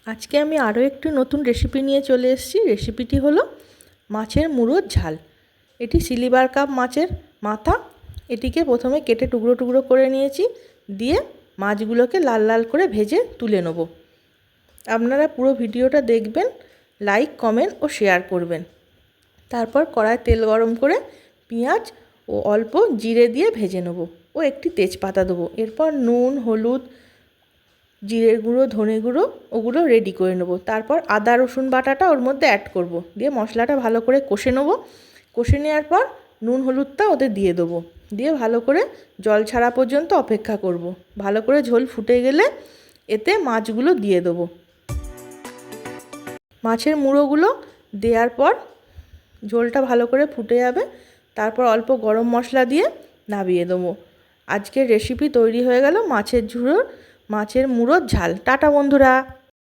আজকে আমি আরও একটি নতুন রেসিপি নিয়ে চলে এসেছি। রেসিপিটি হলো মাছের মুড়োর ঝাল। এটি সিলভার কাপ মাছের মাথা। এটিকে প্রথমে কেটে টুকরো টুকরো করে নিয়েছি, দিয়ে মাছগুলোকে লাল লাল করে ভেজে তুলে নেব। আপনারা পুরো ভিডিওটা দেখবেন, লাইক কমেন্ট ও শেয়ার করবেন। তারপর কড়ায় তেল গরম করে পেঁয়াজ ও অল্প জিরে দিয়ে ভেজে নেব ও একটি তেজপাতা দেবো। এরপর নুন, হলুদ, জিরের গুঁড়ো, ধনে গুঁড়ো ওগুলো রেডি করে নেব। তারপর আদা রসুন বাটাটা ওর মধ্যে অ্যাড করব, দিয়ে মশলাটা ভালো করে কষে নেব। কষে নেওয়ার পর নুন হলুদটা ওদের দিয়ে দেবো, দিয়ে ভালো করে জল ছাড়া পর্যন্ত অপেক্ষা করব। ভালো করে ঝোল ফুটে গেলে এতে মাছগুলো দিয়ে দেবো। মাছের মুড়োগুলো দেওয়ার পর ঝোলটা ভালো করে ফুটে যাবে। তারপর অল্প গরম মশলা দিয়ে নামিয়ে দেবো। আজকের রেসিপি তৈরি হয়ে গেল মাছের মুড়োর ঝাল। টাটা বন্ধুরা।